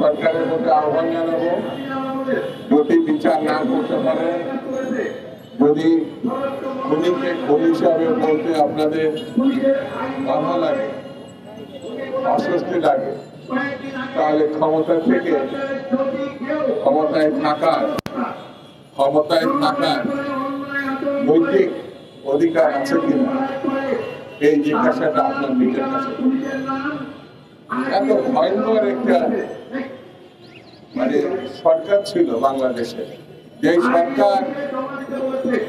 সরকারের মধ্যে আহ্বান জানাবো, যদি বিচার না করতে পারে, যদি খুনিকে খুন হিসাবে বলতে আপনাদের বাধা লাগে, অস্বস্তি লাগে, তাহলে ক্ষমতায় থাকার নৈতিক অধিকার আছে কিনা এই জিজ্ঞাসাটা আপনার নিজের কাছে। এত ভয়ঙ্কর একটা সরকার ছিল বাংলাদেশে, যে সরকার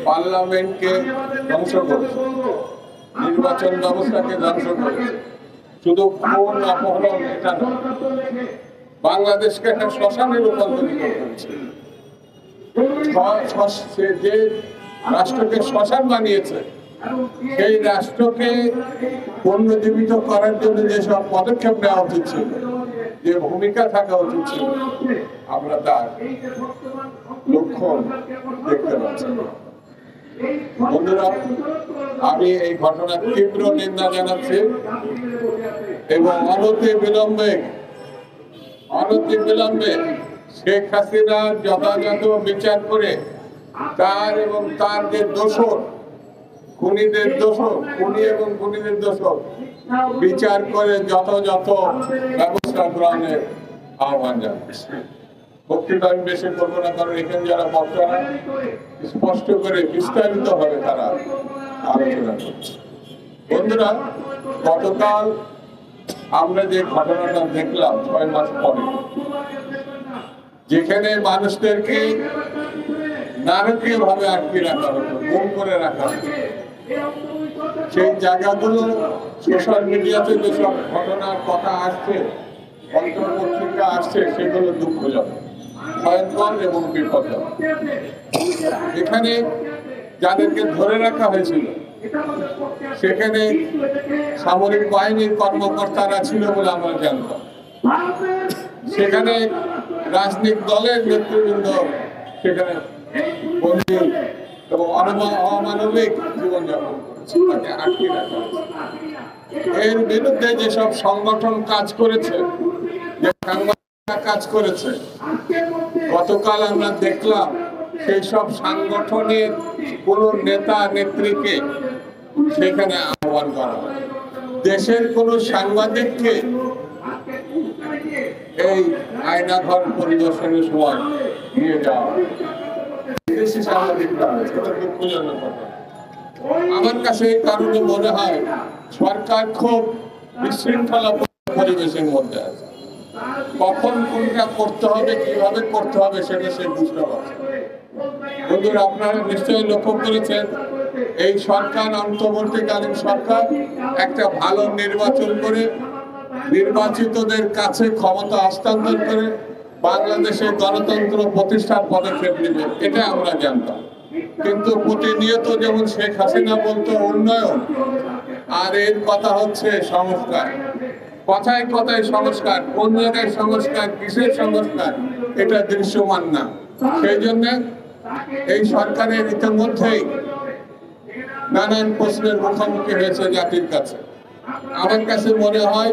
পার্লামেন্টকে ধ্বংস করেছে, নির্বাচন ব্যবস্থাকে ধ্বংস করেছে, শুধু খুন অপহরণ এটা নয়, বাংলাদেশকে একটা শ্মশানে রূপান্তরিত করেছে। যে রাষ্ট্রকে শ্মশান বানিয়েছে, সেই রাষ্ট্রকে পুনর্জীবিত করার জন্য যেসব পদক্ষেপ নেওয়া উচিত ছিল, যে ভূমিকা থাকা উচিত ছিল, আমরা তার লক্ষণ দেখতে পাচ্ছি। বন্ধুরা, আমি এই ঘটনার তীব্র নিন্দা জানাচ্ছি এবং অনতি বিলম্বে শেখ হাসিনা যথাযথ বিচার করে তার এবং তার যে দোষর, খুনি এবং খুনিদের দোষর বিচার করে যথাযথ ব্যবস্থা গ্রহণের আহ্বান জানাচ্ছি। বক্তৃতা আমি বেশি করবো না, কারণ এখানে যারা বক্তারা স্পষ্ট করে বিস্তারিত ভাবে তারা আলোচনা করছে। বন্ধুরা, গতকাল আমরা যে ঘটনাটা দেখলাম 6 মাস পরে, যেখানে মানুষদেরকে নারকীয় ভাবে আটকে রাখা হতো, গুম করে রাখা হতো, সেই জায়গাগুলো সোশ্যাল মিডিয়াতে যেসব ঘটনার কথা আসছে, পত্রিকা আসছে, সেগুলো দুঃখজনক, ভয়ঙ্কর এবং বিপজ্জনক। এখানে যাদেরকে ধরে রাখা হয়েছিল, সেখানে সামরিক বাহিনীর কর্মকর্তারা ছিল বলে আমরা জানতাম। সেখানে রাজনৈতিক দলের নেতৃবৃন্দ সেখানে বন্দী এবং অমানবিক জীবনযাপন করেছে, তাকে আটকে রাখা হয়েছে। এর বিরুদ্ধে যেসব সংগঠন কাজ করেছে, যে সাংবাদিকরা কাজ করেছে, গতকাল আমরা দেখলাম সেই সব সংগঠনের কোন নেতা নেত্রীকে সেখানে আহ্বান করা হয়। দেশের কোন সাংবাদিককে এই আয়নাঘর পরিদর্শনের সময় নিয়ে যাওয়া বিদেশি সাংবাদিকরা, সেটা দুঃখজনক কথা। আমার কাছে এই কারণে মনে হয় সরকার খুব বিশৃঙ্খলা পরিবেশের মধ্যে আছে। কখন কোনটা করতে হবে, কিভাবে করতে হবে, সেটা সে বুঝতে পারছে। বন্ধুরা, আপনারা নিশ্চয়ই লক্ষ্য করেছেন, এই সরকার, অন্তর্বর্তীকালীন সরকার, একটা ভালো নির্বাচন করে নির্বাচিতদের কাছে ক্ষমতা হস্তান্তর করে বাংলাদেশের গণতন্ত্র প্রতিষ্ঠার পদক্ষেপ নেবে, এটা আমরা জানতাম। কিন্তু প্রতিনিয়ত যেমন শেখ হাসিনা বলতো উন্নয়ন, আর এর কথা হচ্ছে সংস্কার। কথায় কথায় সংস্কার, কোন জায়গায় সংস্কার, কিসের সংস্কার, এটা দৃশ্যমান না। সেই জন্য এই সরকারের ইতিমধ্যেই নানান প্রশ্নের মুখোমুখি হয়েছে জাতির কাছে। আমার কাছে মনে হয়